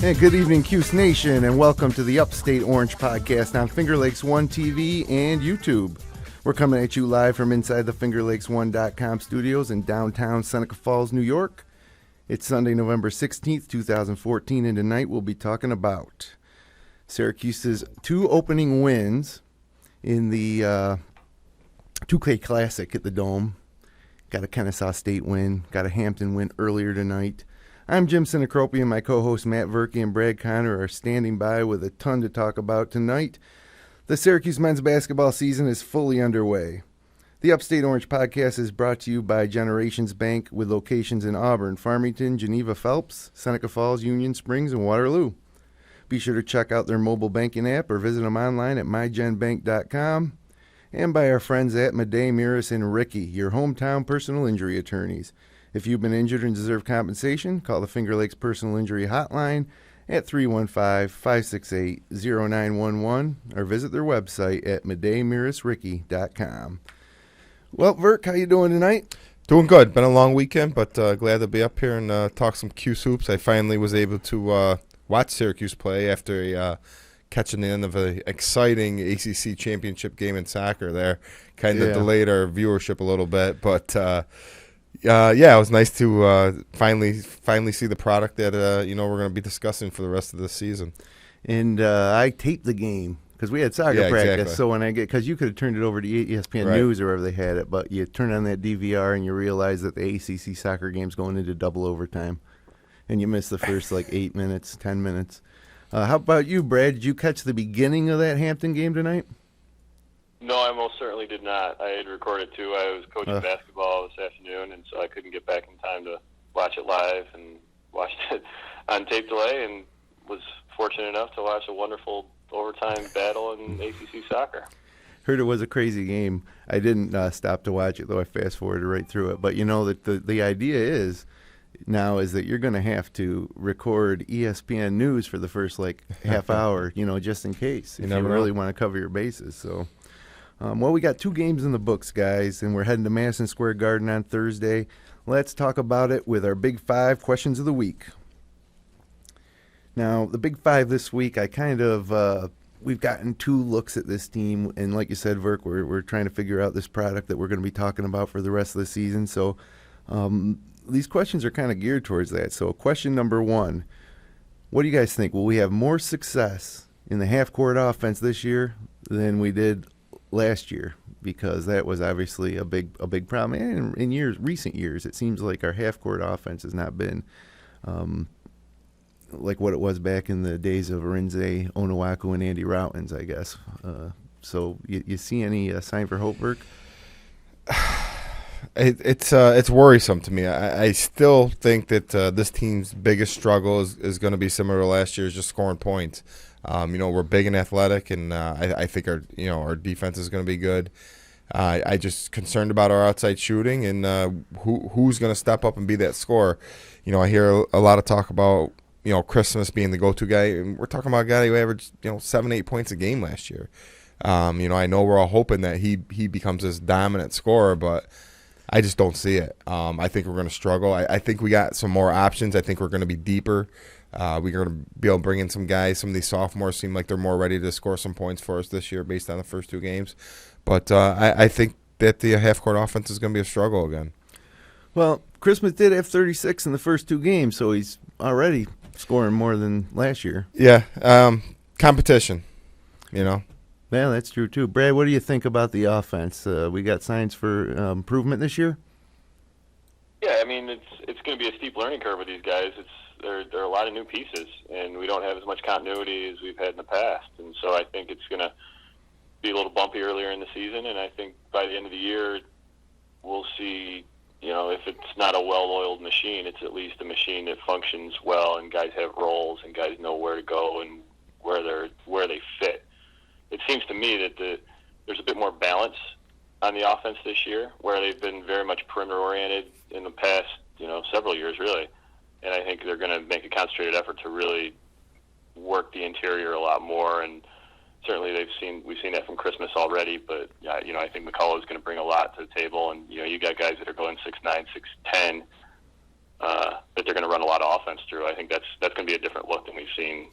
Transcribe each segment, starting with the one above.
And good evening, Cuse Nation, and welcome to the Upstate Orange podcast on Finger Lakes One TV and YouTube. We're coming at you live from inside the FingerLakes1.com studios in downtown Seneca Falls, New York. It's Sunday, November 16th, 2014, and tonight we'll be talking about Syracuse's two opening wins in the 2K Classic at the Dome. Got a Kennesaw State win, got a Hampton win earlier tonight. I'm Jim Sinacropi, and my co-hosts Matt Verke and Brad Connor are standing by with a ton to talk about tonight. The Syracuse men's basketball season is fully underway. The Upstate Orange podcast is brought to you by Generations Bank with locations in Auburn, Farmington, Geneva Phelps, Seneca Falls, Union Springs, and Waterloo. Be sure to check out their mobile banking app or visit them online at mygenbank.com. And by our friends at Madej, Miras, and Ricky, your hometown personal injury attorneys. If you've been injured and deserve compensation, call the Finger Lakes Personal Injury Hotline at 315-568-0911 or visit their website at madejmirasricky.com. Well, Verk, how you doing tonight? Doing good. Been a long weekend, but glad to be up here and talk some Cuse hoops. I finally was able to watch Syracuse play after catching the end of an exciting ACC championship game in soccer there. Kind of delayed our viewership a little bit, but it was nice to finally see the product that we're going to be discussing for the rest of the season. And I taped the game because we had soccer practice. Exactly. So when because you could have turned it over to ESPN News or wherever they had it, but you turn on that DVR and you realize that the ACC soccer game's going into double overtime, and you miss the first 8 minutes, 10 minutes. How about you, Brad? Did you catch the beginning of that Hampton game tonight? No, I most certainly did not. I had recorded too. I was coaching basketball this afternoon, and so I couldn't get back in time to watch it live, and watched it on tape delay, and was fortunate enough to watch a wonderful overtime battle in ACC soccer. Heard it was a crazy game. I didn't stop to watch it, though I fast-forwarded right through it. But you know that the idea is that you're going to have to record ESPN News for the first half hour, just in case, if you really want to cover your bases. So, we got two games in the books, guys, and we're heading to Madison Square Garden on Thursday. Let's talk about it with our Big Five questions of the week. Now, the Big Five this week, we've gotten two looks at this team, and like you said, Verk, we're trying to figure out this product that we're going to be talking about for the rest of the season. So, these questions are kind of geared towards that. So question number one, what do you guys think? Will we have more success in the half-court offense this year than we did last year? Because that was obviously a big problem. And in recent years, it seems like our half-court offense has not been like what it was back in the days of Arinze, Onuaku, and Andy Routins, I guess. So you see any sign for hope, Burke? It's worrisome to me. I still think that this team's biggest struggle is going to be similar to last year's, just scoring points. We're big and athletic, and I think our defense is going to be good. I just concerned about our outside shooting and who's going to step up and be that scorer. I hear a lot of talk about Christmas being the go-to guy, and we're talking about a guy who averaged 7-8 points a game last year. I know we're all hoping that he becomes this dominant scorer, but I just don't see it. I think we're going to struggle. I think we got some more options. I think we're going to be deeper. We're going to be able to bring in some guys. Some of these sophomores seem like they're more ready to score some points for us this year based on the first two games. But I think that the half-court offense is going to be a struggle again. Well, Christmas did have 36 in the first two games, so he's already scoring more than last year. Yeah, competition, Yeah, that's true, too. Brad, what do you think about the offense? We got signs for improvement this year? Yeah, I mean, it's going to be a steep learning curve with these guys. There are a lot of new pieces, and we don't have as much continuity as we've had in the past. And so I think it's going to be a little bumpy earlier in the season, and I think by the end of the year we'll see, if it's not a well-oiled machine, it's at least a machine that functions well, and guys have roles, and guys know where to go and where they fit. It seems to me that there's a bit more balance on the offense this year, where they've been very much perimeter-oriented in the past, several years, really. And I think they're going to make a concentrated effort to really work the interior a lot more. And certainly we've seen that from Christmas already. But I think McCullough is going to bring a lot to the table. And you got guys that are going 6'9", 6'10", that they're going to run a lot of offense through. I think that's going to be a different look than we've seen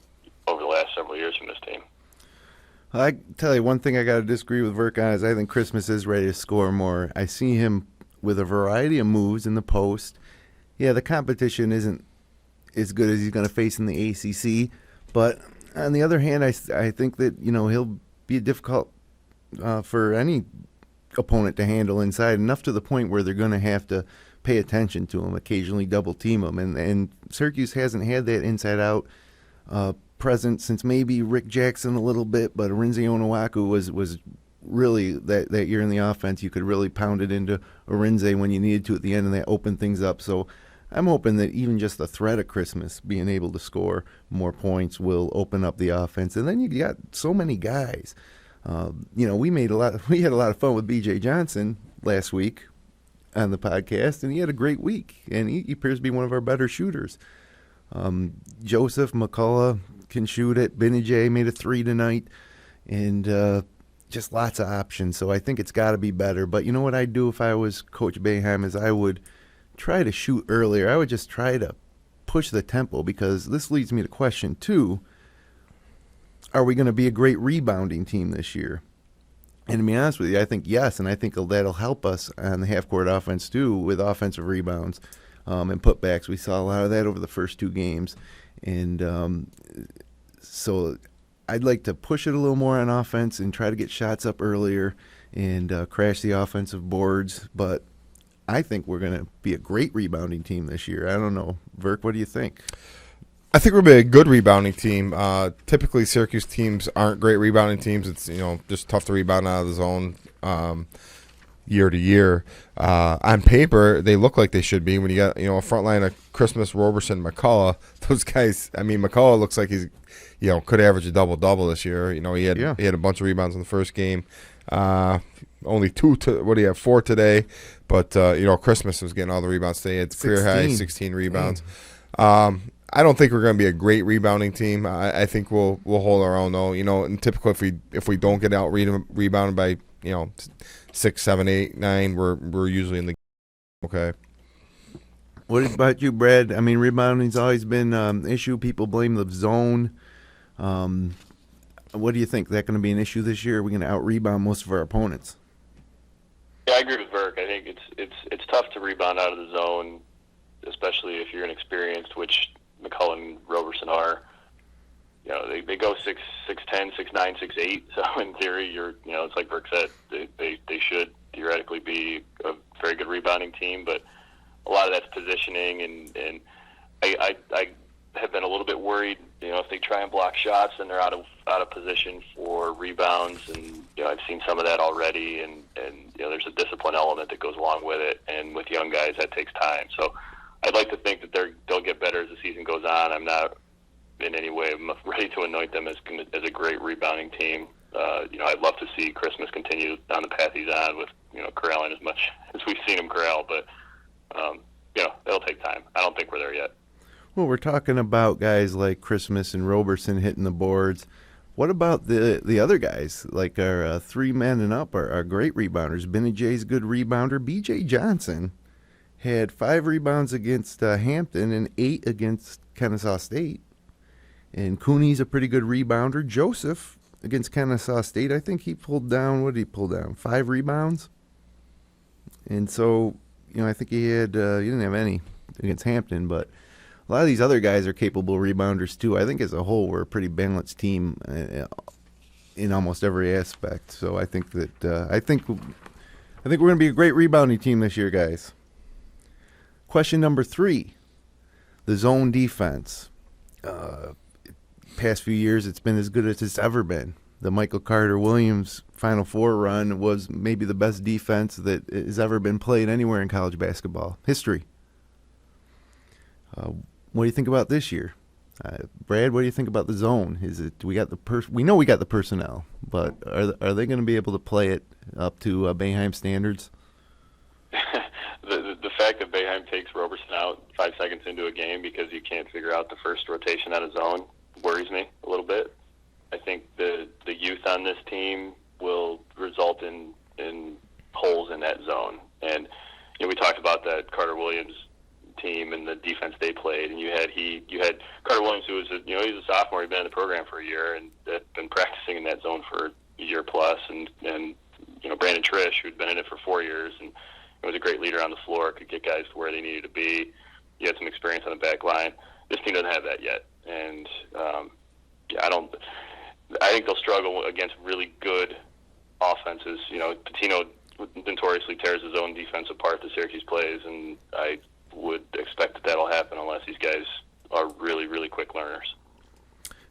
over the last several years from this team. I tell you, one thing I got to disagree with Verk on is I think Christmas is ready to score more. I see him with a variety of moves in the post. Yeah, the competition isn't as good as he's going to face in the ACC, but on the other hand, I think that he'll be difficult for any opponent to handle inside, enough to the point where they're going to have to pay attention to him, occasionally double team him, and Syracuse hasn't had that inside out presence since maybe Rick Jackson a little bit, but Arinze Onuaku was really that year in the offense. You could really pound it into Arinze when you needed to at the end, and that opened things up. So I'm hoping that even just the threat of Christmas being able to score more points will open up the offense. And then you got so many guys. We had a lot of fun with B.J. Johnson last week on the podcast, and he had a great week, and he appears to be one of our better shooters. Joseph McCullough can shoot it. Benijay made a 3 tonight, and just lots of options. So I think it's got to be better. But you know what I'd do if I was Coach Boeheim is I would try to shoot earlier. I would just try to push the tempo, because this leads me to question 2. Are we going to be a great rebounding team this year? And to be honest with you, I think yes, and I think that'll help us on the half-court offense too with offensive rebounds and putbacks. We saw a lot of that over the first 2 games. And so I'd like to push it a little more on offense and try to get shots up earlier and crash the offensive boards. But I think we're going to be a great rebounding team this year. I don't know. Verk, what do you think? I think we'll be a good rebounding team. Typically, Syracuse teams aren't great rebounding teams. It's just tough to rebound out of the zone year to year. On paper, they look like they should be. When you got a front line of Christmas, Roberson, McCullough, those guys. I mean, McCullough looks like he's could average a double this year. He had a bunch of rebounds in the first game. Only 2 to 4 today, but Christmas was getting all the rebounds today. It's career high 16 rebounds. I don't think we're going to be a great rebounding team. I think we'll hold our own though. And typically if we don't get out rebounded by 6, 7, 8, 9, we're usually in the okay. What about you, Brad? I mean, rebounding's always been an issue. People blame the zone. What do you think? Is that going to be an issue this year? Are we going to out-rebound most of our opponents? Yeah, I agree with Verk. I think it's tough to rebound out of the zone, especially if you're inexperienced, which McCullough and Roberson are. They go 6'10", 6'9", 6'8". So in theory, it's like Verk said, they should theoretically be a very good rebounding team. But a lot of that's positioning, and I have been a little bit worried. If they try and block shots, then they're out of position for rebounds, and I've seen some of that already. And there's a discipline element that goes along with it, and with young guys that takes time. So I'd like to think that they'll get better as the season goes on. I'm not in any way ready to anoint them as a great rebounding team. I'd love to see Christmas continue on the path he's on with corralling as much as we've seen him corral, but it'll take time. I don't think we're there yet. Well, we're talking about guys like Christmas and Roberson hitting the boards. What about the other guys, like our 3 men and up are great rebounders? Benijay's a good rebounder. B.J. Johnson had 5 rebounds against Hampton and 8 against Kennesaw State. And Cooney's a pretty good rebounder. Joseph against Kennesaw State, I think he pulled down, what did he pull down, 5 rebounds? And so, I think he had, he didn't have any against Hampton, but a lot of these other guys are capable rebounders too. I think as a whole we're a pretty balanced team in almost every aspect. So I think that I think we're going to be a great rebounding team this year, guys. Question number 3, the zone defense. Past few years it's been as good as it's ever been. The Michael Carter Williams Final Four run was maybe the best defense that has ever been played anywhere in college basketball history. What do you think about this year? Brad, what do you think about the zone? We know we got the personnel, but are they going to be able to play it up to Boeheim standards? The fact that Boeheim takes Roberson out 5 seconds into a game because you can't figure out the first rotation out of zone worries me a little bit. I think the youth on this team will result in holes in that zone. And we talked about that Carter Williams team and the defense they played, and you had Carter Williams, who was he's a sophomore, he'd been in the program for a year and had been practicing in that zone for a year plus, and Brandon Trish, who'd been in it for 4 years and was a great leader on the floor, could get guys to where they needed to be. He had some experience on the back line. This team doesn't have that yet, and I think they'll struggle against really good offenses. Patino notoriously tears his own defense apart that Syracuse plays, and I would expect that'll happen unless these guys are really, really quick learners.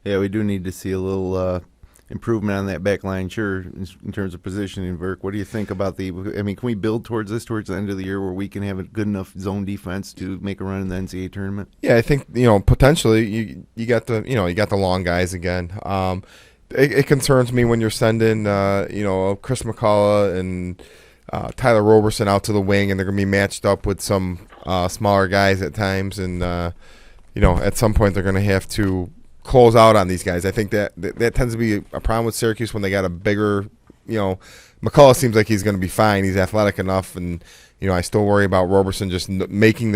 Yeah, we do need to see a little improvement on that back line, sure, in terms of positioning. Verk, what do you think about can we build towards this towards the end of the year where we can have a good enough zone defense to make a run in the NCAA tournament? Yeah, I think, potentially you got the long guys again. It concerns me when you're sending, Chris McCullough and Tyler Roberson out to the wing, and they're going to be matched up with some smaller guys at times. And, at some point they're going to have to close out on these guys. I think that tends to be a problem with Syracuse when they got a bigger, McCullough seems like he's going to be fine. He's athletic enough. And, I still worry about Roberson just getting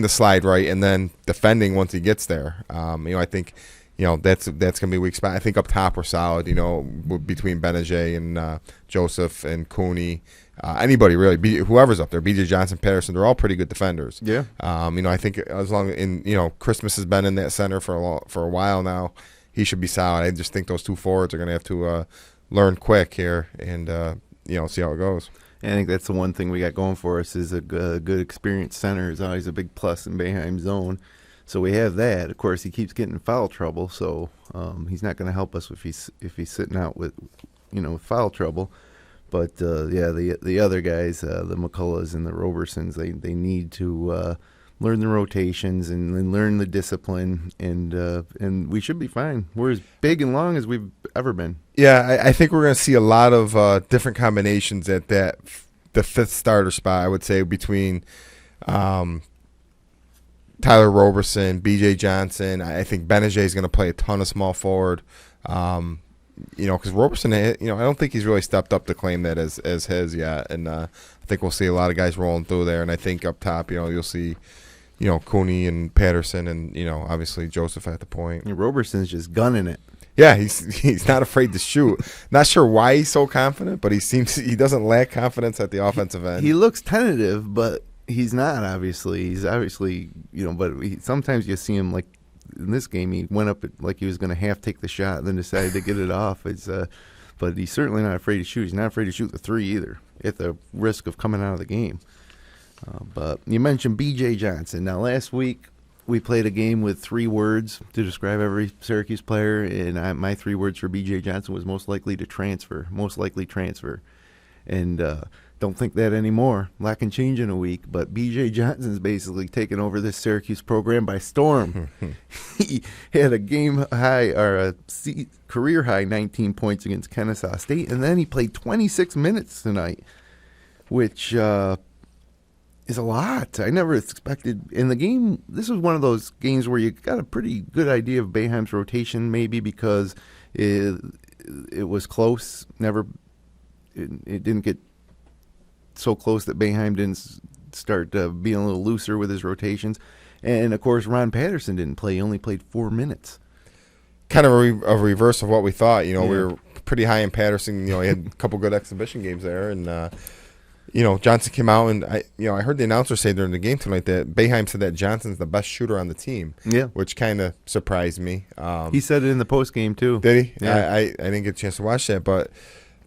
the slide right and then defending once he gets there. I think – that's going to be a weak spot. I think up top we're solid, between Benajay and Joseph and Cooney. Anybody really, whoever's up there, B.J. Johnson, Patterson, they're all pretty good defenders. Yeah. I think as long as Christmas has been in that center for a while now, he should be solid. I just think those two forwards are going to have to learn quick here and see how it goes. I think that's the one thing we got going for us is a good experienced center is always a big plus in Boeheim's zone. So we have that. Of course, he keeps getting in foul trouble, so he's not going to help us if he's sitting out with foul trouble. But the other guys, the McCulloughs and the Robersons, they need to learn the rotations and learn the discipline, and we should be fine. We're as big and long as we've ever been. Yeah, I think we're going to see a lot of different combinations at the fifth starter spot. I would say between. Tyler Roberson, B.J. Johnson. I think Benajay is going to play a ton of small forward. Because Roberson, I don't think he's really stepped up to claim that as his yet. And I think we'll see a lot of guys rolling through there. And I think up top, you'll see, Cooney and Patterson and, obviously Joseph at the point. Yeah, Roberson's just gunning it. Yeah, he's not afraid to shoot. Not sure why he's so confident, but he doesn't lack confidence at the offensive end. He looks tentative, but he's not, obviously. He's obviously, but sometimes you see him, like in this game, he went up like he was going to half take the shot and then decided to get it off. But he's certainly not afraid to shoot. He's not afraid to shoot the three either, at the risk of coming out of the game. But you mentioned B.J. Johnson. Now, last week we played a game with 3 words to describe every Syracuse player, and my 3 words for B.J. Johnson was most likely transfer. And don't think that anymore. Lack and change in a week. But B.J. Johnson's basically taken over this Syracuse program by storm. He had a career high 19 points against Kennesaw State, and then he played 26 minutes tonight, which is a lot. I never expected in the game. This was one of those games where you got a pretty good idea of Boeheim's rotation, maybe because it was close. It didn't get so close that Boeheim didn't start being a little looser with his rotations. And, of course, Ron Patterson didn't play. He only played 4 minutes. Kind of a reverse of what we thought. We were pretty high in Patterson. He had a couple good exhibition games there. And, Johnson came out, and I heard the announcer say during the game tonight that Boeheim said that Johnson's the best shooter on the team. Yeah. Which kind of surprised me. He said it in the postgame, too. Did he? Yeah. I didn't get a chance to watch that, but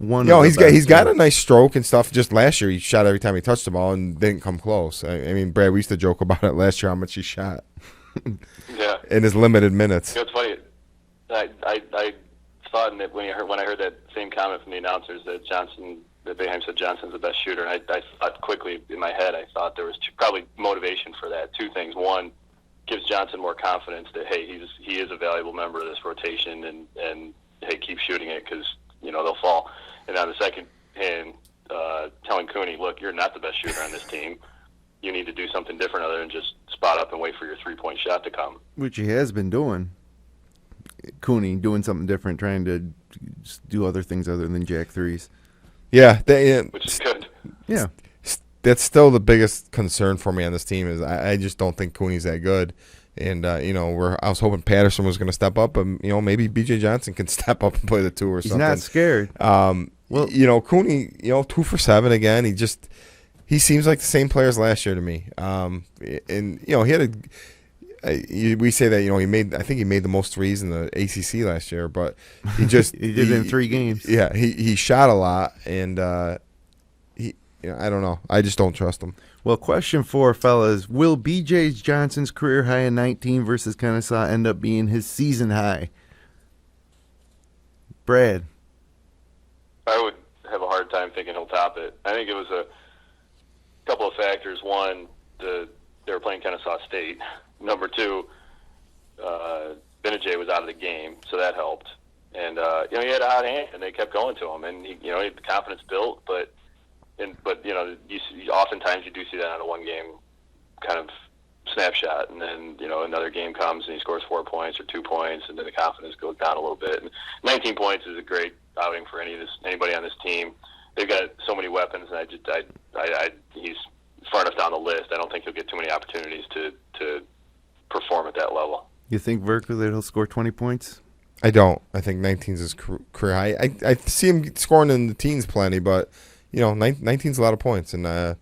he's got a nice stroke and stuff. Just last year, he shot every time he touched the ball and didn't come close. I mean, Brad, we used to joke about it last year how much he shot. Yeah. In his limited minutes. It's funny. I thought that when I heard that same comment from the announcers that Boeheim said Johnson's the best shooter, and I thought quickly in my head, I thought there was probably motivation for that. 2 things. One, gives Johnson more confidence that hey, he is a valuable member of this rotation, and hey, keep shooting it because they'll fall. And on the second hand, telling Cooney, look, you're not the best shooter on this team. You need to do something different other than just spot up and wait for your 3-point shot to come. Which he has been doing. Cooney doing something different, trying to do other things other than jack threes. Yeah. Which is good. Yeah. that's still the biggest concern for me on this team is I just don't think Cooney's that good. And, I was hoping Patterson was going to step up, but, maybe B.J. Johnson can step up and play the 2 or something. He's not scared. Cooney, 2 for 7 again. He seems like the same player as last year to me. He had we say that, I think he made the most threes in the ACC last year, but he just he did it in 3 games. Yeah, he shot a lot, and I don't know. I just don't trust him. Well, question 4, fellas. Will B.J. Johnson's career high in 19 versus Kennesaw end up being his season high? Brad? I would have a hard time thinking he'll top it. I think it was a couple of factors. One, they were playing Kennesaw State. Number 2, Benajay was out of the game, so that helped. And, he had a hot hand, and they kept going to him. And, he had the confidence built, but oftentimes you do see that on a 1-game kind of snapshot, and then another game comes and he scores 4 points or 2 points, and then the confidence goes down a little bit. And 19 points is a great outing for anybody on this team. They've got so many weapons, and he's far enough down the list. I don't think he'll get too many opportunities to perform at that level. You think Verker that he'll score 20 points? I don't. I think 19's his career high. I see him scoring in the teens plenty, but 19's a lot of points, and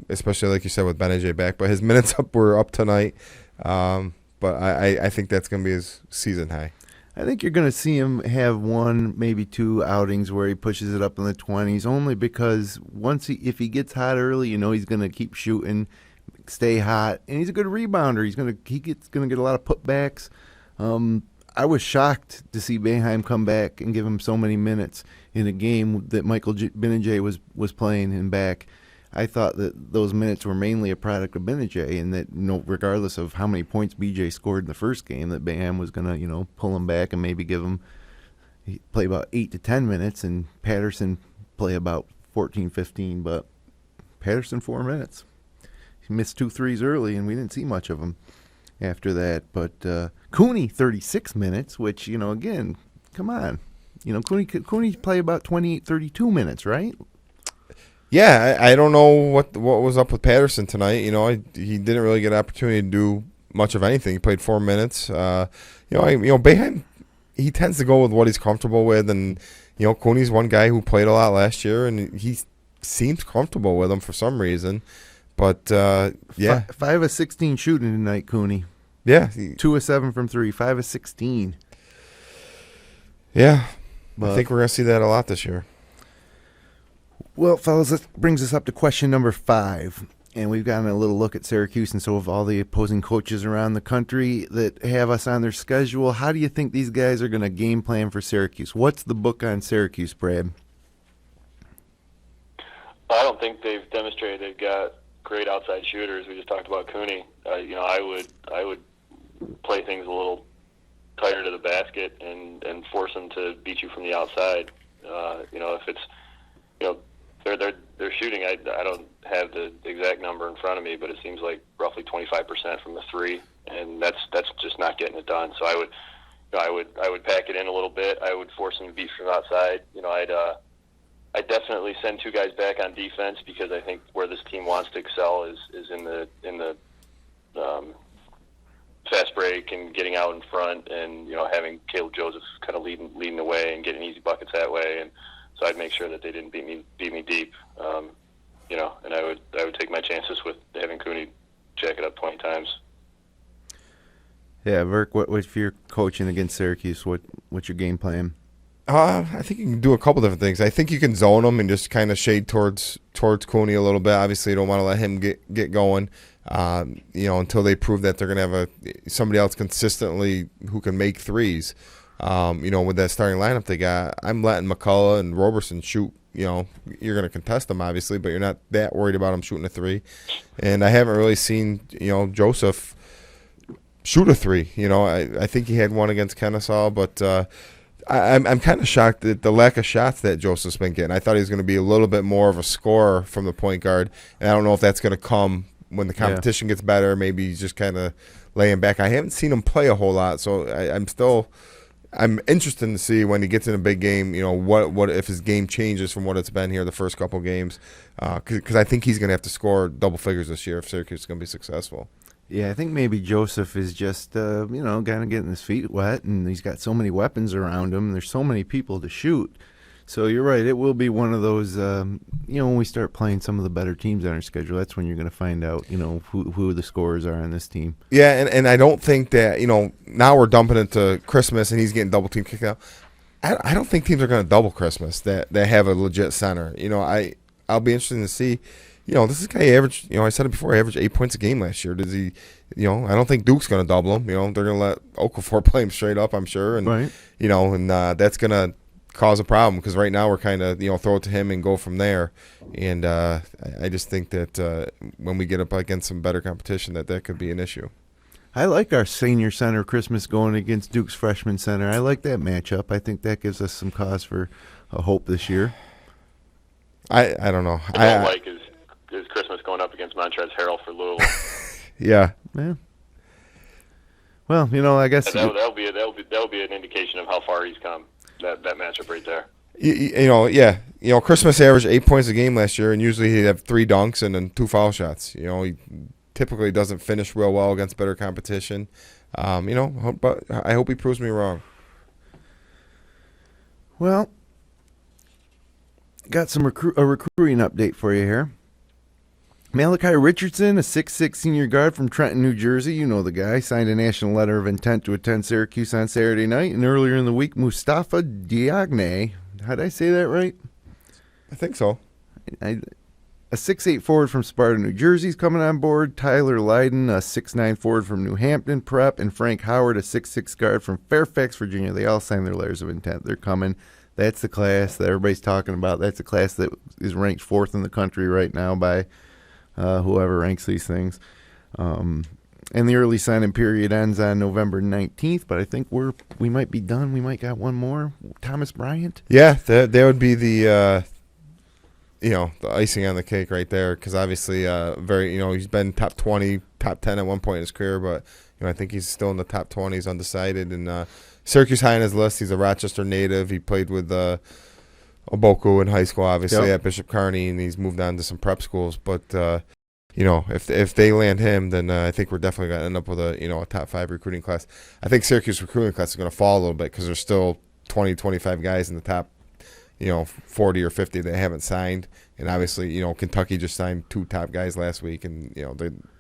especially like you said with Benajay back. But his minutes were up tonight. But I think that's going to be his season high. I think you're going to see him have 1, maybe 2 outings where he pushes it up in the 20s, only because if he gets hot early, he's going to keep shooting, stay hot, and he's a good rebounder. He's going to get a lot of putbacks. I was shocked to see Boeheim come back and give him so many minutes in a game that Michael Benajay was playing him back. I thought that those minutes were mainly a product of Benajay, and that regardless of how many points BJ scored in the first game, that Boeheim was going to pull him back and maybe play about 8 to 10 minutes, and Patterson play about 14, 15. But Patterson 4 minutes. He missed 2 threes early, and we didn't see much of him after that. But Cooney 36 minutes, which again, come on, Cooney play about 28, 32 minutes, right? Yeah, I don't know what was up with Patterson tonight. He didn't really get an opportunity to do much of anything. He played 4 minutes. Boeheim, he tends to go with what he's comfortable with, and Cooney's one guy who played a lot last year, and he seems comfortable with him for some reason. But 5 of 16 shooting tonight, Cooney. Yeah, 2 of 7 from 3, 5 of 16. Yeah, I think we're gonna see that a lot this year. Well, fellas, that brings us up to question number 5. And we've gotten a little look at Syracuse and so of all the opposing coaches around the country that have us on their schedule. How do you think these guys are going to game plan for Syracuse? What's the book on Syracuse, Brad? I don't think they've demonstrated they've got great outside shooters. We just talked about Cooney. I would play things a little tighter to the basket and force them to beat you from the outside. If it's they're shooting. I don't have the exact number in front of me, but it seems like roughly 25% from the 3, and that's just not getting it done. So I would pack it in a little bit. I would force them to beat from outside. I'd definitely send 2 guys back on defense, because I think where this team wants to excel is in the fast break and getting out in front, and having Caleb Joseph kind of leading the way and getting easy buckets that way. And so I'd make sure that they didn't beat me deep, and I would take my chances with having Cooney jack it up 20 times. Yeah, Verk, what if you're coaching against Syracuse? What's your game plan? I think you can do a couple different things. I think you can zone him and just kind of shade towards Cooney a little bit. Obviously, you don't want to let him get going, until they prove that they're going to have somebody else consistently who can make threes. With that starting lineup they got, I'm letting McCullough and Roberson shoot. You're going to contest them, obviously, but you're not that worried about them shooting a 3. And I haven't really seen, Joseph shoot a 3. I think he had one against Kennesaw, but I'm kind of shocked at the lack of shots that Joseph's been getting. I thought he was going to be a little bit more of a scorer from the point guard, and I don't know if that's going to come when the competition gets better. Maybe he's just kind of laying back. I haven't seen him play a whole lot, so I'm still I'm interested to see when he gets in a big game, what if his game changes from what it's been here the first couple games, because I think he's going to have to score double figures this year if Syracuse is going to be successful. Yeah, I think maybe Joseph is just, kind of getting his feet wet, and he's got so many weapons around him. There's so many people to shoot. So you're right. It will be one of those, when we start playing some of the better teams on our schedule, that's when you're going to find out, who the scorers are on this team. Yeah, and I don't think that, now we're dumping into Christmas and he's getting double team kicked out. I don't think teams are going to double Christmas that have a legit center. I'll be interested to see. This is guy averaged, I said it before, he averaged 8 points a game last year. Does he, I don't think Duke's going to double him. They're going to let Okafor play him straight up, I'm sure. And, right. That's going to cause a problem because right now we're kind of, throw it to him and go from there. And I just think that when we get up against some better competition, that could be an issue. I like our senior center Christmas going against Duke's freshman center. I like that matchup. I think that gives us some cause for hope this year. I don't know. What I don't like is Christmas going up against Montrezl Harrell for Louisville. Yeah. Well, I guess that'll be an indication of how far he's come. That matchup right there. Christmas averaged 8 points a game last year, and usually he'd have 3 dunks and then 2 foul shots. He typically doesn't finish real well against better competition. But I hope he proves me wrong. Well, got a recruiting update for you here. Malachi Richardson, a 6'6" senior guard from Trenton, New Jersey, you know the guy, signed a national letter of intent to attend Syracuse on Saturday night. And earlier in the week, Mustafa Diagne, how'd I say that right? I think so. A 6'8" forward from Sparta, New Jersey is coming on board. Tyler Lydon, a 6'9" forward from New Hampton Prep. And Frank Howard, a 6'6" guard from Fairfax, Virginia. They all signed their letters of intent. They're coming. That's the class that everybody's talking about. That's the class that is ranked 4th in the country right now by whoever ranks these things. And the early signing period ends on November 19th, but I think we might be done. We might got one more. Thomas Bryant? Yeah, that would be the icing on the cake right there, because obviously he's been top 20, top 10 at one point in his career, but I think he's still in the top 20. He's undecided, and Syracuse high on his list. He's a Rochester native. He played with Oboku in high school, obviously, at Bishop Kearney, and he's moved on to some prep schools. But, if they land him, then I think we're definitely going to end up with a top 5 recruiting class. I think Syracuse recruiting class is going to fall a little bit because there's still 20, 25 guys in the top, 40 or 50 that haven't signed. And obviously, Kentucky just signed 2 top guys last week, and,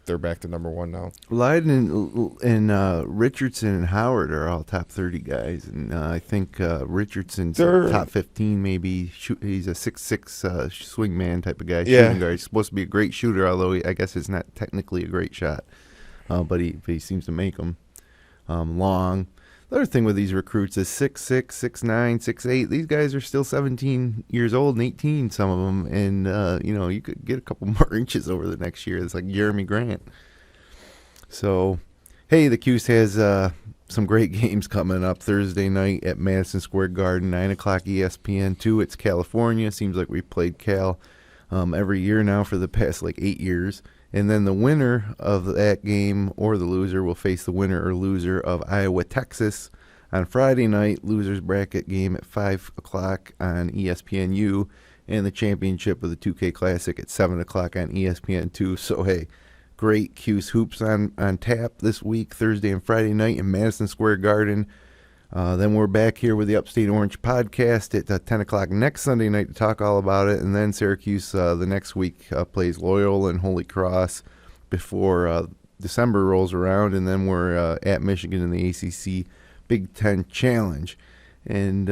they're back to number 1 now. Lydon and Richardson and Howard are all top 30 guys, and I think Richardson's top 15 maybe. He's a 6'6" swingman type of guy, shooting guard. He's supposed to be a great shooter, although I guess it's not technically a great shot, but he seems to make them long. The other thing with these recruits is 6'6", 6'9", 6'8". These guys are still 17 years old and 18, some of them. And, you could get a couple more inches over the next year. It's like Jeremy Grant. So, hey, the Cuse has some great games coming up Thursday night at Madison Square Garden, 9 o'clock ESPN2. It's California. Seems like we've played Cal every year now for the past, 8 years. And then the winner of that game or the loser will face the winner or loser of Iowa, Texas on Friday night. Losers bracket game at 5 o'clock on ESPNU. And the championship of the 2K Classic at 7 o'clock on ESPN2. So, hey, great Cuse hoops on tap this week, Thursday and Friday night in Madison Square Garden. Then we're back here with the Upstate Orange podcast at 10 o'clock next Sunday night to talk all about it. And then Syracuse the next week plays Loyola and Holy Cross before December rolls around. And then we're at Michigan in the ACC Big Ten Challenge. And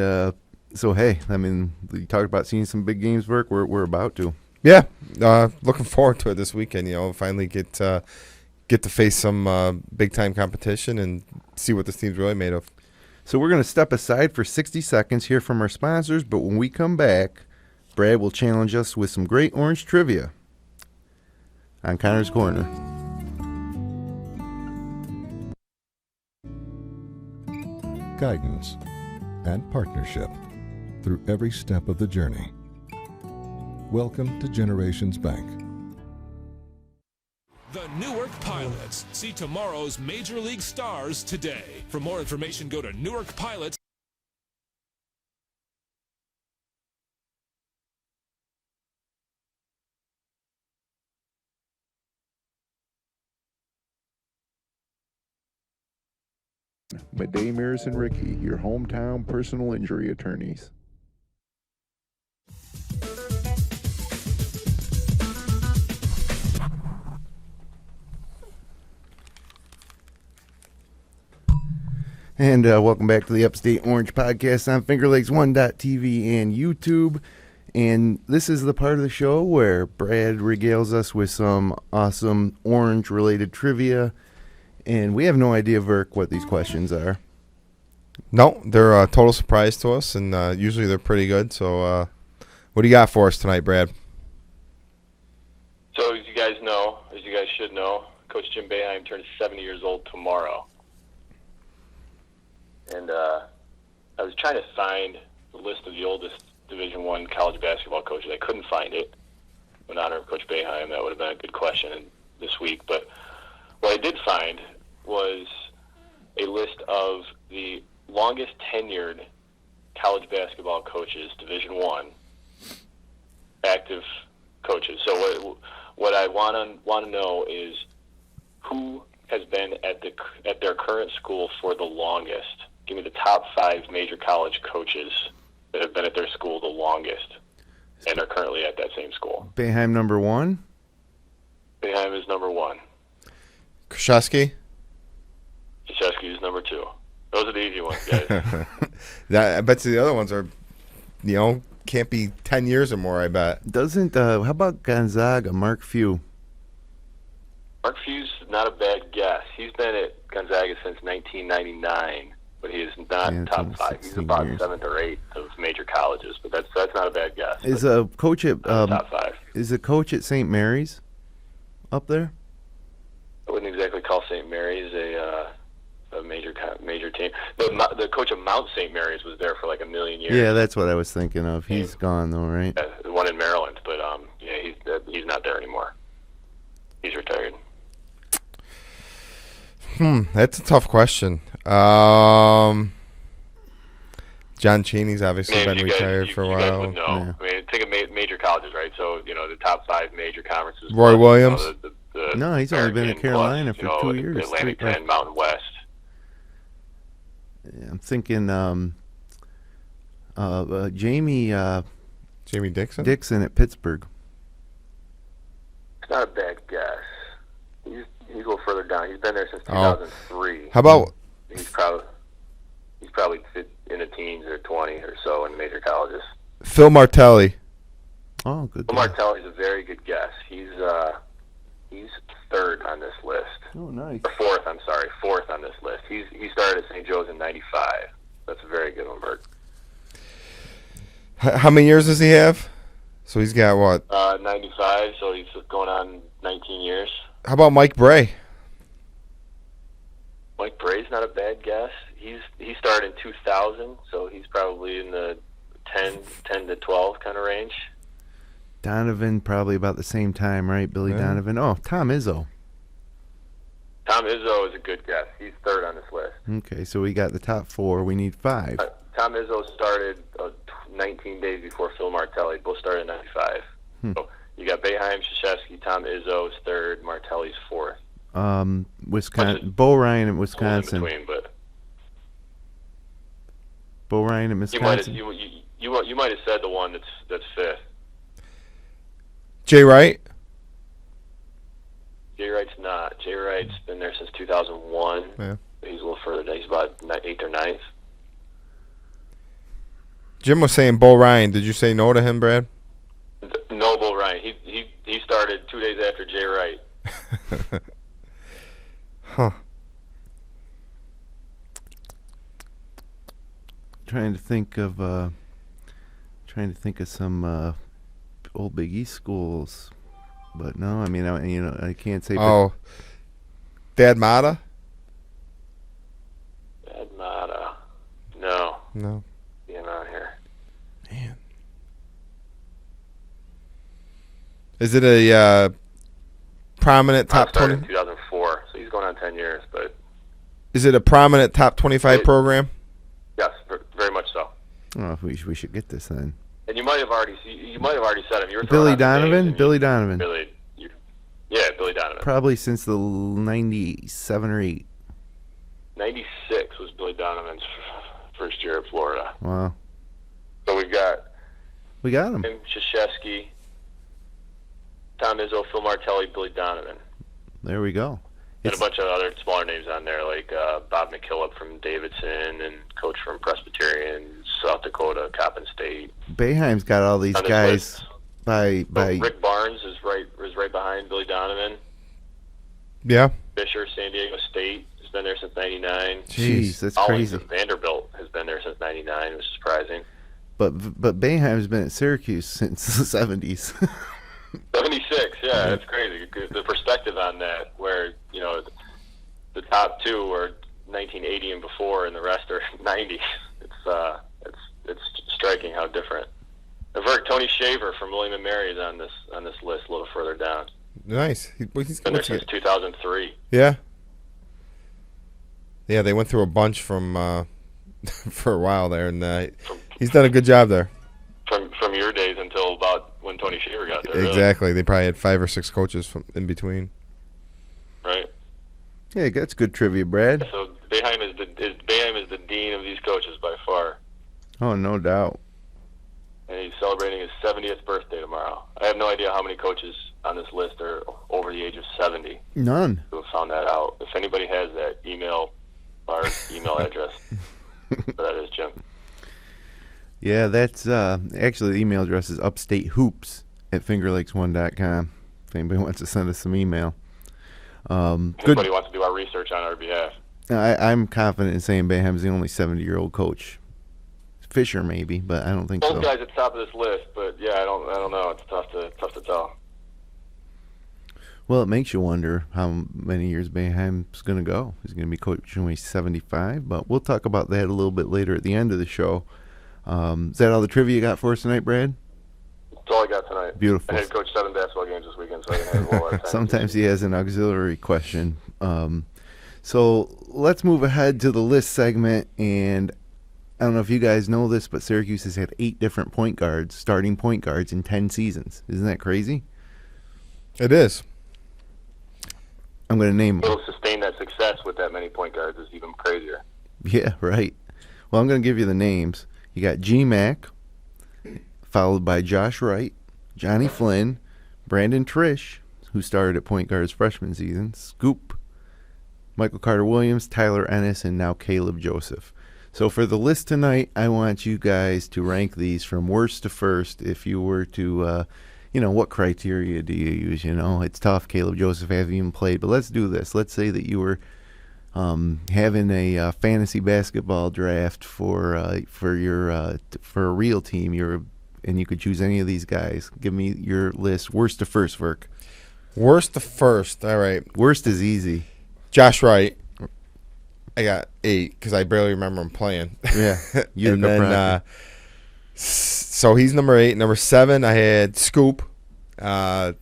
so, hey, you talked about seeing some big games, Burke. We're about to. Yeah, looking forward to it this weekend. Finally get to face some big-time competition and see what this team's really made of. So we're going to step aside for 60 seconds, hear from our sponsors, but when we come back, Brad will challenge us with some great Orange trivia on Connor's Corner. Guidance and partnership through every step of the journey. Welcome to Generations Bank. The Newark Pilots. See tomorrow's Major League stars today. For more information, go to newarkpilots.com. by Daymers and Ricky, your hometown personal injury attorneys. And welcome back to the Upstate Orange Podcast on FingerLakes1.tv and YouTube. And this is the part of the show where Brad regales us with some awesome Orange-related trivia. And we have no idea, Verk, what these questions are. No, they're a total surprise to us, and usually they're pretty good. So what do you got for us tonight, Brad? So as you guys know, as you guys should know, Coach Jim Boeheim turns 70 years old tomorrow. And I was trying to find the list of the oldest Division I college basketball coaches. I couldn't find it. In honor of Coach Boeheim, that would have been a good question this week. But what I did find was a list of the longest tenured college basketball coaches, Division I, active coaches. So what I want to know is who has been at their current school for the longest. Give me the top 5 major college coaches that have been at their school the longest and are currently at that same school. Boeheim number 1? Boeheim is number 1. Krzyzewski? Krzyzewski is number 2. Those are the easy ones, guys. I bet the other ones are, can't be 10 years or more, I bet. Doesn't, how about Gonzaga, Mark Few? Mark Few's not a bad guess. He's been at Gonzaga since 1999. But he is not top 5. He's about 7th or 8th of major colleges, but that's not a bad guess. Is a coach at top 5? Is a coach at St. Mary's up there? I wouldn't exactly call St. Mary's a major team. The coach of Mount St. Mary's was there for like a million years. Yeah, that's what I was thinking of. He's gone though, right? Yeah, the one in Maryland, but he's not there anymore. He's retired. That's a tough question. John Chaney's obviously been retired for a while. No, yeah. I mean, think of major colleges, right? So the top 5 major conferences. Roy Williams. No, he's only been at Carolina for 2 years. Atlantic 10, Mountain West. Yeah, I'm thinking Jamie Dixon at Pittsburgh. It's not a bad guess. He's a little further down. He's been there since 2003. How about? He's probably in the teens or 20 or so in major colleges. Phil Martelli. Oh, good. Phil Martelli is a very good guess. He's 3rd on this list. Oh, nice. Or 4th. I'm sorry, 4th on this list. He started at St. Joe's in '95. That's a very good one, Bert. How many years does he have? So he's got what? 95. So he's going on 19 years. How about Mike Bray? Mike Bray's not a bad guess. He started in 2000, so he's probably in the 10 to 12 kind of range. Donovan probably about the same time, right? Billy Donovan. Oh, Tom Izzo. Tom Izzo is a good guess. He's 3rd on this list. Okay, so we got the top 4. We need 5. Tom Izzo started 19 days before Phil Martelli. Both started in '95. So you got Boeheim, Krzyzewski, Tom Izzo is 3rd, Martelli's 4th. Wisconsin. Bo Ryan at Wisconsin. In between, but Bo Ryan at Wisconsin. You might have said the one that's 5th. Jay Wright. Jay Wright's not. Jay Wright's been there since 2001. Yeah. He's a little further down. He's about 8th or 9th. Jim was saying Bo Ryan. Did you say no to him, Brad? No, Bo Ryan. He started 2 days after Jay Wright. Huh. Trying to think of some old Big East schools, but no. I mean, I can't say. Oh, Dad Mata? Dad Mata. No. No. Being on here. Man. Is it a prominent top 20? In 2004, so he's going on 10 years. But is it a prominent top 25 program? Yes, very much so. Oh, we should get this then. And you might have already said him. You were Billy Donovan. Billy Donovan. Billy Donovan. Probably since the 97 or 8. 96 was year at Florida. Wow. So we got him. Tim Krzyzewski, Tom Izzo, Phil Martelli, Billy Donovan. There we go. And a bunch of other smaller names on there, like Bob McKillop from Davidson and coach from Presbyterian, South Dakota, Coppin State. Boeheim's got all these guys by Rick Barnes is right behind Billy Donovan. Yeah. Fisher, San Diego State, has been there since '99. Jeez, that's Hollins crazy. of Vanderbilt has been there since '99, which is surprising. But Boeheim's been at Syracuse since the 70s. 76, yeah, that's crazy. The perspective on that, where the top two are 1980 and before, and the rest are 90. It's striking how different. I've heard Tony Shaver from William & Mary is on this list a little further down. Nice. He's Been there since 2003. Yeah. Yeah, they went through a bunch from for a while there, and he's done a good job there. From your days until about when Tony Shaver got there. Exactly. They probably had 5 or 6 coaches from in between. Right. Yeah, that's good trivia, Brad. So Boeheim is the dean of these coaches by far. Oh, no doubt. And he's celebrating his 70th birthday tomorrow. I have no idea how many coaches on this list are over the age of 70. None. Who have found that out. If anybody has that, email our email address. That is Jim. Yeah, that's actually the email address is upstatehoops@fingerlakes1.com. If anybody wants to send us some email. Good. Anybody wants to do our research on our behalf. I'm confident in saying Boeheim's the only 70-year-old coach. Fisher maybe, but I don't think Both so. guys at the top of this list, but yeah, I don't know. It's tough to tell. Well, it makes you wonder how many years Boeheim's going to go. He's going to be coaching when he's 75, but we'll talk about that a little bit later at the end of the show. Is that all the trivia you got for us tonight, Brad? That's all I got tonight. Beautiful. I had coached 7 basketball games this weekend, so I can have a little time. Sometimes he has an auxiliary question. So let's move ahead to the list segment, and I don't know if you guys know this, but Syracuse has had 8 different starting point guards in 10 seasons. Isn't that crazy? It is. I'm going to name them. To sustain that success with that many point guards is even crazier. Yeah, right. Well, I'm going to give you the names. You got G-Mac, followed by Josh Wright, Johnny Flynn, Brandon Trish, who started at point guard his freshman season, Scoop, Michael Carter-Williams, Tyler Ennis, and now Caleb Joseph. So for the list tonight, I want you guys to rank these from worst to first. If you were to, what criteria do you use? It's tough. Caleb Joseph hasn't even played, but let's do this. Let's say that you were having a fantasy basketball draft for a real team. And you could choose any of these guys. Give me your list, worst to first, Verk. Worst to first. All right. Worst is easy. Josh Wright. I got 8 because I barely remember him playing. Yeah. And then, so he's number 8. Number 7, I had Scoop. Never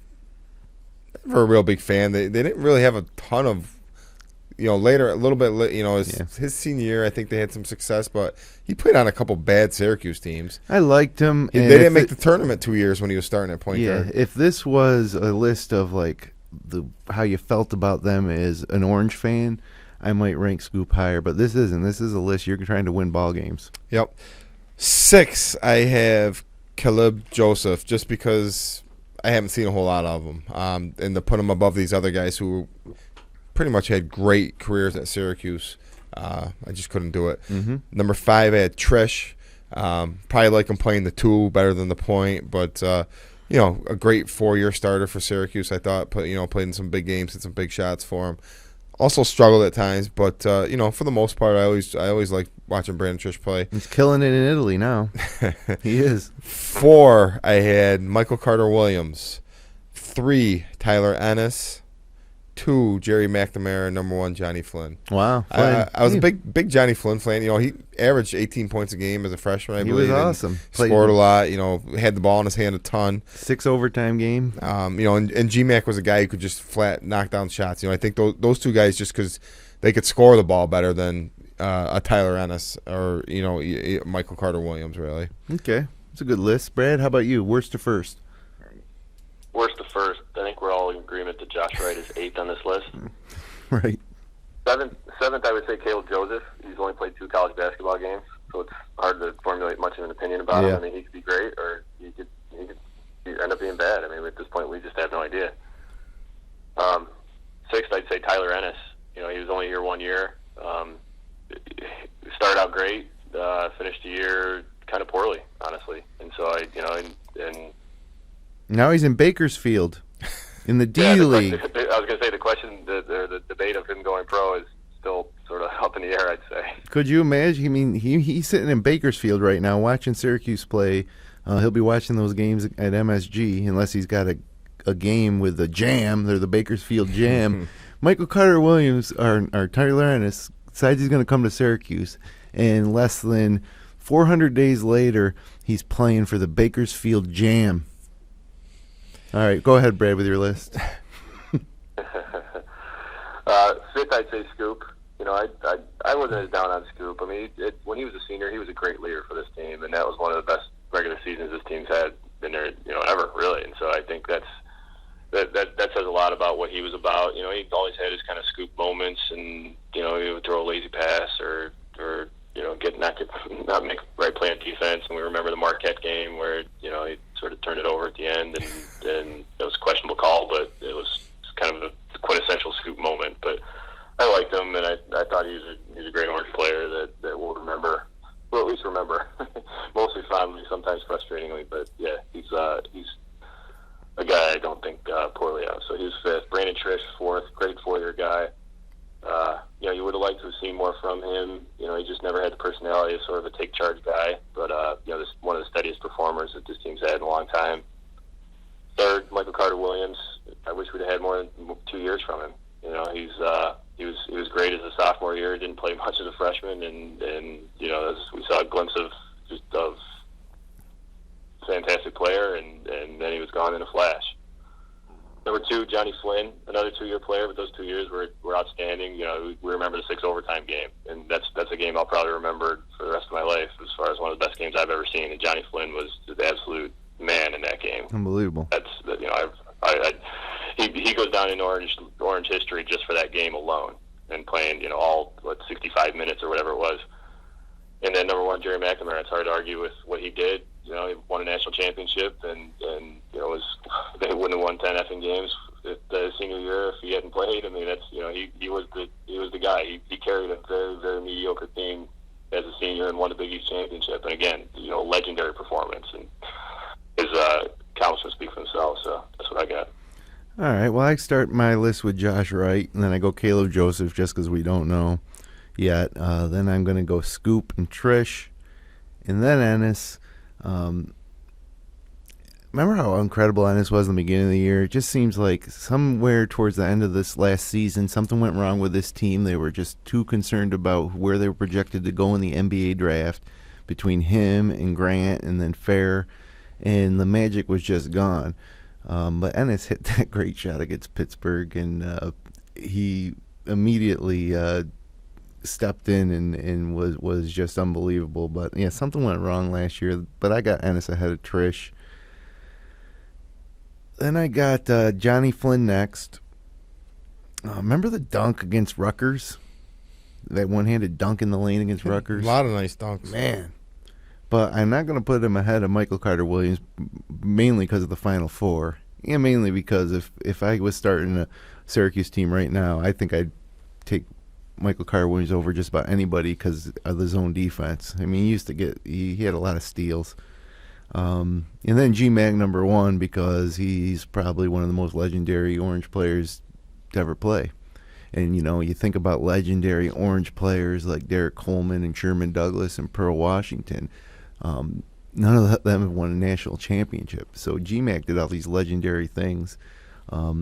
a real big fan. They didn't really have a ton of, later, a little bit, his senior year, I think they had some success, but he played on a couple bad Syracuse teams. I liked him. They didn't make the tournament 2 years when he was starting at point guard. Yeah, if this was a list of, how you felt about them as an Orange fan, I might rank Scoop higher, but this isn't. This is a list you're trying to win ball games. Yep. 6, I have Caleb Joseph, just because I haven't seen a whole lot of them, and to put him above these other guys who pretty much had great careers at Syracuse, I just couldn't do it. Mm-hmm. Number 5, I had Trish. Probably like him playing the 2 better than the point, but a great 4-year starter for Syracuse. I thought, played in some big games, hit some big shots for him. Also struggled at times, but for the most part, I always like watching Brandon Trish play. He's killing it in Italy now. He is. 4, I had Michael Carter-Williams. 3, Tyler Ennis. 2, Jerry McNamara. Number 1, Johnny Flynn. Wow. I was a big Johnny Flynn fan. He averaged 18 points a game as a freshman, I believe. He was awesome. Scored a lot. Had the ball in his hand a ton. 6 overtime game. And G-Mac was a guy who could just flat knock down shots. I think those 2 guys, just because they could score the ball better than a Tyler Ennis or Michael Carter-Williams, really. Okay. It's a good list. Brad, how about you? Worst to first? Worst to first. I think we're all in agreement that Josh Wright is 8th on this list. Right. Seventh, I would say Caleb Joseph. He's only played 2 college basketball games. so it's hard to formulate much of an opinion about Yeah. him. I mean, he could be great, or he could end up being bad. I mean, at this point, we just have no idea. Sixth, I'd say Tyler Ennis. He was only here 1 year. Started out great, finished the year kind of poorly, honestly. And so and Now he's in Bakersfield in the D yeah, League. I was going to say the debate of him going pro is still sort of up in the air, I'd say. Could you imagine? I mean, he's sitting in Bakersfield right now watching Syracuse play. He'll be watching those games at MSG unless he's got a game with the Jam. They're the Bakersfield Jam. Michael Carter Williams, or Tyler Ennis, decides he's going to come to Syracuse, and less than 400 days later, he's playing for the Bakersfield Jam. All right, go ahead, Brad, with your list. Fifth, I'd say Scoop. I wasn't as down on Scoop. I mean, when he was a senior, he was a great leader for this team, and that was one of the best regular seasons this team's had in there, ever, really. And so I think that says a lot about what he was about. He always had his kind of Scoop moments, and he would throw a lazy pass or not make right play on defense. And we remember the Marquette game where he sort of turned it over at the end, and it was a questionable call, but it was kind of a quintessential Scoop moment. But I liked him, and I thought he was a great Orange player that we'll remember. We'll at least remember, mostly fondly, sometimes frustratingly. But yeah, he's a guy I don't think poorly of. So he was fifth. Brandon Trish, fourth. Great 4-year guy. You would have liked to have seen more from him. He just never had the personality of sort of a take charge guy. But this one of the steadiest performers that this team's had in a long time. Third, Michael Carter Williams. I wish we'd have had more than 2 years from him. He was great as a sophomore year. Didn't play much as a freshman, and we saw a glimpse of fantastic player, and then he was gone in a flash. Number two, Johnny Flynn, another 2-year player, but those 2 years were outstanding. We remember the 6 overtime game, and that's a game I'll probably remember for the rest of my life as far as one of the best games I've ever seen. And Johnny Flynn was the absolute man in that game. Unbelievable. He goes down in Orange history just for that game alone, and playing 65 minutes or whatever it was. And then number one, Jerry McNamara. It's hard to argue with what he did. He won a national championship, and they wouldn't have won 10 effing games the senior year if he hadn't played. I mean, that's he was the guy. He carried a very, very mediocre team as a senior and won the Big East championship. And again, legendary performance, and his accomplishments speak for themselves. So that's what I got. All right, well, I start my list with Josh Wright, and then I go Caleb Joseph just because we don't know yet. Then I'm going to go Scoop and Trish, and then Ennis. Remember how incredible Ennis was in the beginning of the year? It just seems like somewhere towards the end of this last season, something went wrong with this team. They were just too concerned about where they were projected to go in the NBA draft between him and Grant and then Fair, and the magic was just gone. But Ennis hit that great shot against Pittsburgh, and he immediately stepped in and was just unbelievable. But yeah, something went wrong last year. But I got Ennis ahead of Trish. Then I got Johnny Flynn next. Remember the dunk against Rutgers? That one-handed dunk in the lane against Rutgers? A lot of nice dunks. Man. But I'm not going to put him ahead of Michael Carter Williams, mainly because of the Final Four, and mainly because if I was starting a Syracuse team right now, I think I'd take Michael Carter Williams over just about anybody because of the zone defense. I mean, he had a lot of steals. And then G-Mag number one because he's probably one of the most legendary Orange players to ever play. And, you think about legendary Orange players like Derek Coleman and Sherman Douglas and Pearl Washington. None of them have won a national championship. So G-Mac did all these legendary things,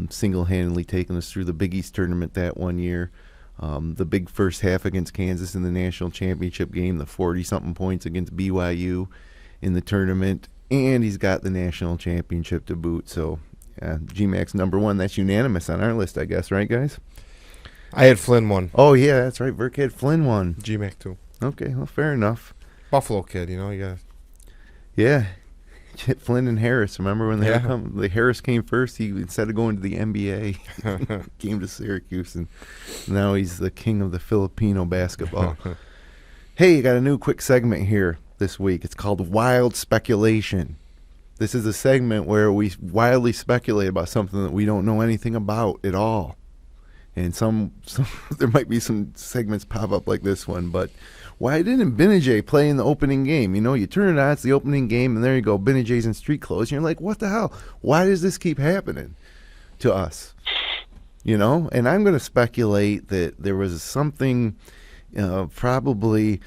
single-handedly taking us through the Big East tournament that one year, the big first half against Kansas in the national championship game, the 40-something points against BYU in the tournament, and he's got the national championship to boot. So G-Mac's number one. That's unanimous on our list, I guess, right, guys? I had Flynn one. Oh, yeah, that's right. Burke had Flynn one. G-Mac too. Okay, well, fair enough. Buffalo kid, you got. Yeah, Flynn and Harris. Remember when the Harris came first? He, instead of going to the NBA, came to Syracuse, and now he's the king of the Filipino basketball. Hey, you got a new quick segment here this week. It's called Wild Speculation. This is a segment where we wildly speculate about something that we don't know anything about at all. And some there might be some segments pop up like this one, but why didn't Benajay play in the opening game? You know, you turn it on, it's the opening game, and there you go, Benajay's in street clothes. And you're like, what the hell? Why does this keep happening to us? You know, and I'm going to speculate that there was something probably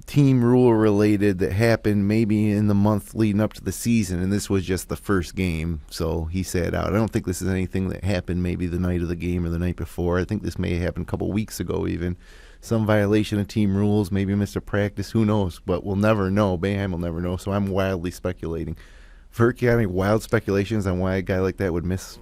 team rule related that happened maybe in the month leading up to the season, and this was just the first game, so he sat out. I don't think this is anything that happened maybe the night of the game or the night before. I think this may have happened a couple weeks ago even. Some violation of team rules, maybe missed a practice, who knows, but we'll never know. Boeheim will never know, so I'm wildly speculating. Verk, you got any wild speculations on why a guy like that would miss?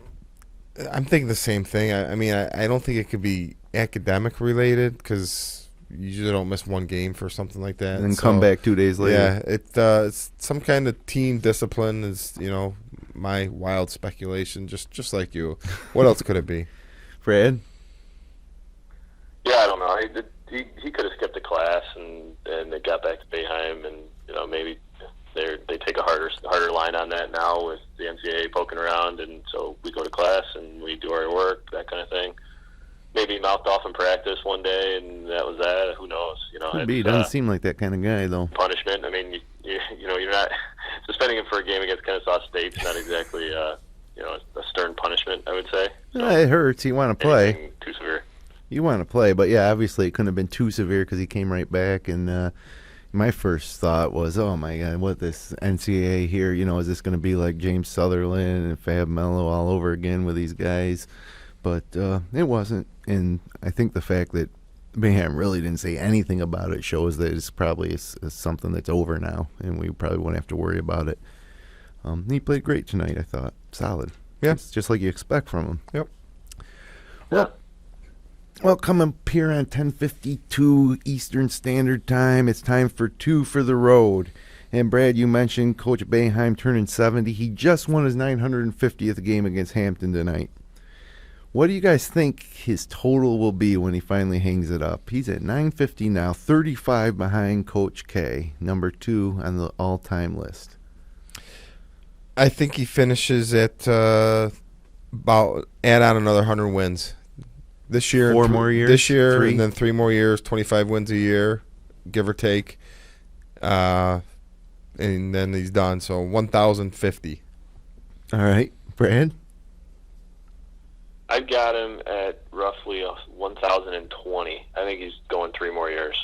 I'm thinking the same thing. I mean, I don't think it could be academic related because you usually don't miss one game for something like that. And then come back 2 days later. Yeah, it's some kind of team discipline is, my wild speculation, just like you. What else could it be? Fred? Yeah, I don't know. He could have skipped a class and it got back to Boeheim, and maybe they take a harder line on that now with the NCAA poking around, and so we go to class and we do our work, that kind of thing. Maybe he mouthed off in practice one day, and that was that. Who knows? Could be. Doesn't seem like that kind of guy, though. Punishment. I mean, you're not suspending him for a game against Kennesaw State's not exactly a stern punishment, I would say. So, yeah, it hurts. You want to play. Too severe. You want to play, but yeah, obviously it couldn't have been too severe because he came right back. And my first thought was, oh my God, what this NCAA here? Is this going to be like James Sutherland and Fab Mello all over again with these guys? But it wasn't, and I think the fact that Boeheim really didn't say anything about it shows that it's probably something that's over now, and we probably won't have to worry about it. He played great tonight, I thought. Solid. Yeah. It's just like you expect from him. Yep. Well, coming up here on 10:52 Eastern Standard Time, it's time for Two for the Road. And Brad, you mentioned Coach Boeheim turning 70. He just won his 950th game against Hampton tonight. What do you guys think his total will be when he finally hangs it up? He's at 950 now, 35 behind Coach K, number 2 on the all-time list. I think he finishes at about add on another 100 wins this year. 4 more years. This year, 3. and then 3 more years, 25 wins a year, give or take. And then he's done. So 1,050. All right, Brad. I've got him at roughly 1,020. I think he's going 3 more years.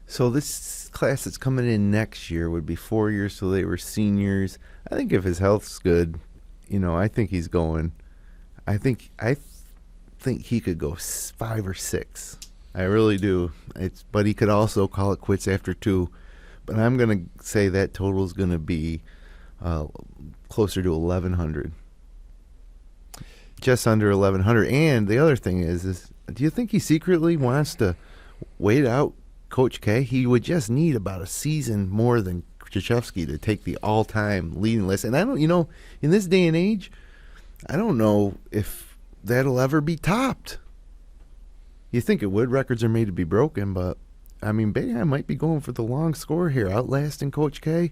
So this class that's coming in next year would be 4 years, so they were seniors. I think if his health's good, I think he's going. I think he could go 5 or 6. I really do. But he could also call it quits after 2. But I'm going to say that total is going to be closer to 1,100. Just under 1,100. And the other thing is do you think he secretly wants to wait out Coach K? He would just need about a season more than Krzyzewski to take the all-time leading list. And I don't, in this day and age, I don't know if that'll ever be topped. You think it would. Records are made to be broken, but, I mean, Boeheim might be going for the long score here, outlasting Coach K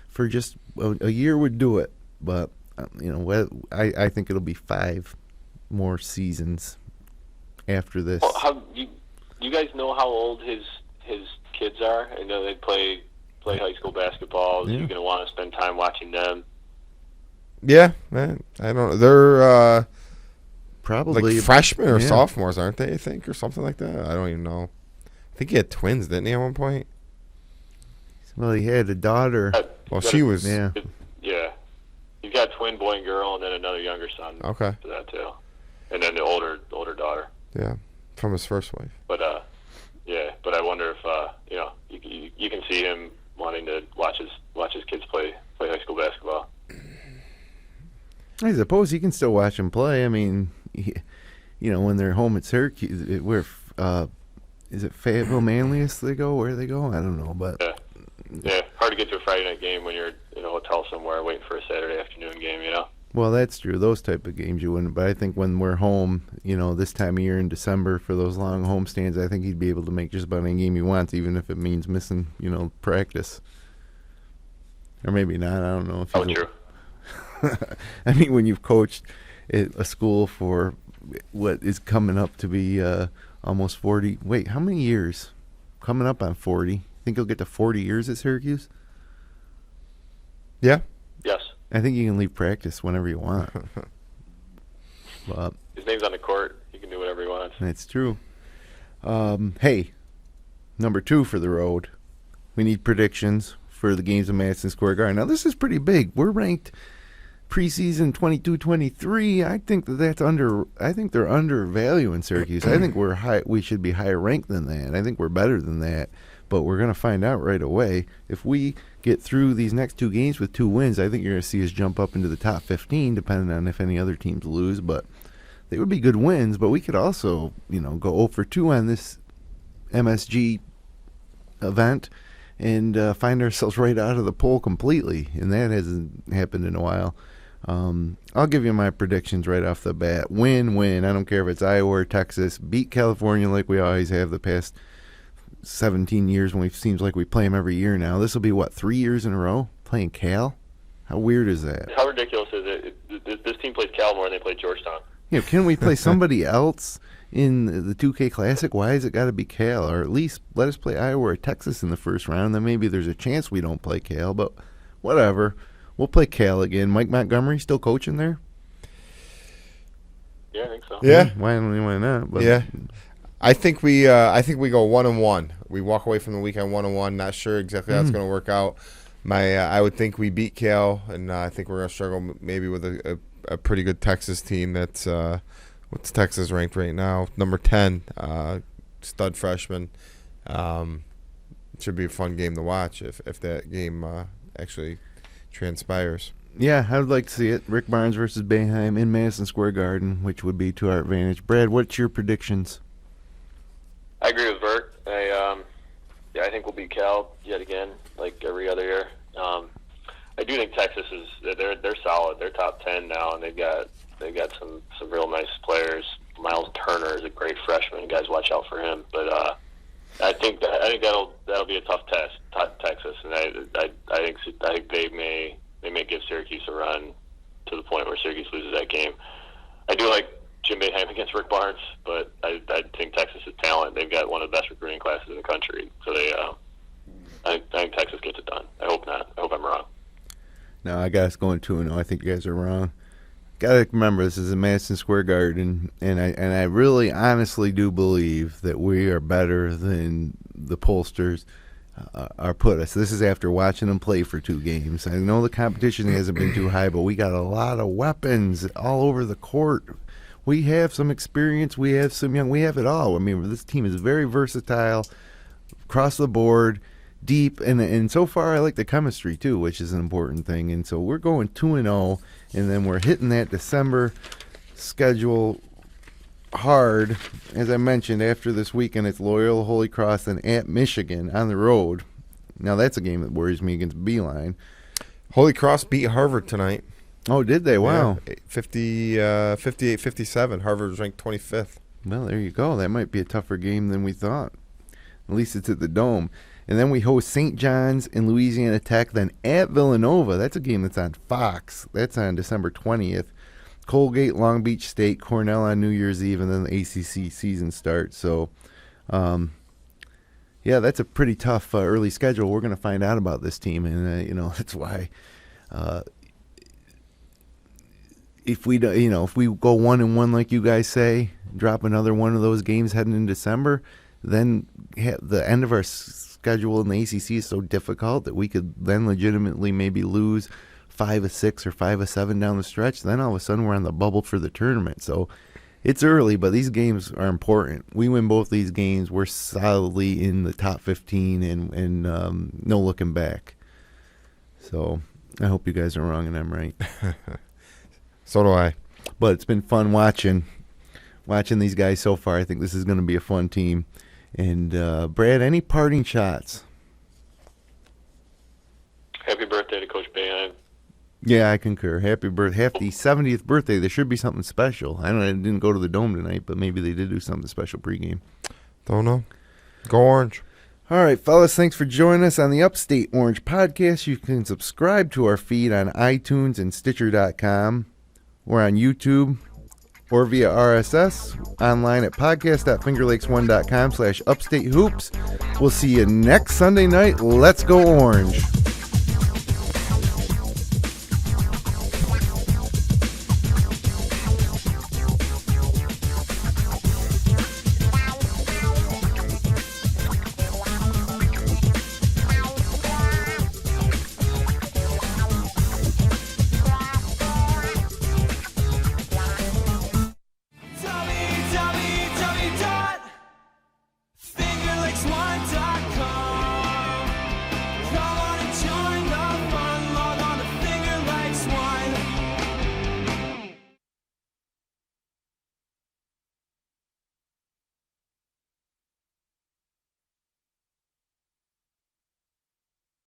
for just a year would do it. But, I think it'll be 5 more seasons after this. Well, how you guys know how old his kids are? I know they play high school basketball. Yeah. You're going to want to spend time watching them. Yeah, man. I don't know. They're Probably like freshmen or yeah. sophomores, aren't they, I think, or something like that? I don't even know. I think he had twins, didn't he, at one point? Well, he had a daughter. Well, she was. Yeah. Yeah. He's got a twin boy and girl, and then another younger son. Okay. For that too, and then the older daughter. Yeah, from his first wife. But but I wonder if you can see him wanting to watch his kids play high school basketball. I suppose he can still watch them play. I mean, when they're home at Syracuse, is it Fayetteville Manlius they go? Where they go? I don't know, but yeah, hard to get to a Friday night game when you're in a hotel somewhere waiting for a Saturday afternoon game. Well, that's true. Those type of games you wouldn't. But I think when we're home, this time of year in December for those long home stands, I think he'd be able to make just about any game he wants, even if it means missing, practice. Or maybe not. I don't know. True. I mean, when you've coached at a school for what is coming up to be almost 40. Wait, how many years? Coming up on 40. Think he'll get to 40 years at Syracuse? Yeah. Yes. I think you can leave practice whenever you want. But His name's on the court. He can do whatever he wants. that's true. Hey, number 2 for the road. We need predictions for the games of Madison Square Garden. Now, this is pretty big. We're ranked preseason 22-23. I think that's under. I think they're undervaluing Syracuse. I think we're high. We should be higher ranked than that. I think we're better than that. But we're going to find out right away. If we get through these next 2 games with 2 wins, I think you're going to see us jump up into the top 15, depending on if any other teams lose. But they would be good wins. But we could also, go 0 for 2 on this MSG event and find ourselves right out of the poll completely. And that hasn't happened in a while. I'll give you my predictions right off the bat. Win. I don't care if it's Iowa or Texas. Beat California like we always have the past 17 years when it seems like we play them every year now. This will be, 3 years in a row playing Cal? How weird is that? How ridiculous is it? This team plays Cal more than they play Georgetown. Can we play somebody else in the 2K Classic? Why has it got to be Cal? Or at least let us play Iowa or Texas in the first round. Then maybe there's a chance we don't play Cal, but whatever. We'll play Cal again. Mike Montgomery still coaching there? Yeah, I think so. Yeah. Why not? But Yeah. I think we go 1-1. We walk away from the weekend 1-1. Not sure exactly how it's going to work out. I would think we beat Cal, and I think we're going to struggle maybe with a pretty good Texas team. That's what's Texas ranked right now? Number 10, stud freshman. Should be a fun game to watch if that game actually transpires. Yeah, I would like to see it. Rick Barnes versus Boeheim in Madison Square Garden, which would be to our advantage. Brad, what's your predictions? I agree with Bert. I think we'll beat Cal yet again, like every other year. I do think Texas they're solid. They're top 10 now, and they've got some real nice players. Miles Turner is a great freshman. You guys watch out for him. But I think that'll be a tough test, Texas, and I think they may give Syracuse a run to the point where Syracuse loses that game. I do like Jim Boeheim against Rick Barnes, but I think Texas is talent. They've got one of the best recruiting classes in the country. So I think Texas gets it done. I hope not. I hope I'm wrong. No, I got us going 2-0. I think you guys are wrong. Got to remember, this is a Madison Square Garden, and I really honestly do believe that we are better than the pollsters are put us. This is after watching them play for 2 games. I know the competition hasn't been too high, but we got a lot of weapons all over the court. We have some experience. We have some young. We have it all. I mean, this team is very versatile, across the board, deep, and so far I like the chemistry too, which is an important thing. And so we're going 2-0, and then we're hitting that December schedule hard. As I mentioned, after this weekend, it's Loyola Holy Cross and at Michigan on the road. Now that's a game that worries me against Beeline. Holy Cross beat Harvard tonight. Oh, did they? Wow. Yeah, 58-57. Harvard was ranked 25th. Well, there you go. That might be a tougher game than we thought. At least it's at the Dome. And then we host St. John's and Louisiana Tech, then at Villanova. That's a game that's on Fox. That's on December 20th. Colgate, Long Beach State, Cornell on New Year's Eve, and then the ACC season starts. So, yeah, that's a pretty tough early schedule. We're going to find out about this team, and, that's why if we go 1-1 like you guys say, drop another one of those games heading in December, then the end of our schedule in the ACC is so difficult that we could then legitimately maybe lose 5 of 6 or 5 of 7 down the stretch. Then all of a sudden we're on the bubble for the tournament. So it's early, but these games are important. We win both these games, we're solidly in the top 15 and no looking back. So I hope you guys are wrong and I'm right. So do I. But it's been fun watching these guys so far. I think this is going to be a fun team. And, Brad, any parting shots? Happy birthday to Coach Boeheim. Yeah, I concur. Happy 70th birthday. There should be something special. I didn't go to the Dome tonight, but maybe they did do something special pregame. Don't know. Go Orange. All right, fellas, thanks for joining us on the Upstate Orange podcast. You can subscribe to our feed on iTunes and Stitcher.com. We're on YouTube or via RSS, online at podcast.fingerlakes1.com/upstatehoops. We'll see you next Sunday night. Let's go Orange.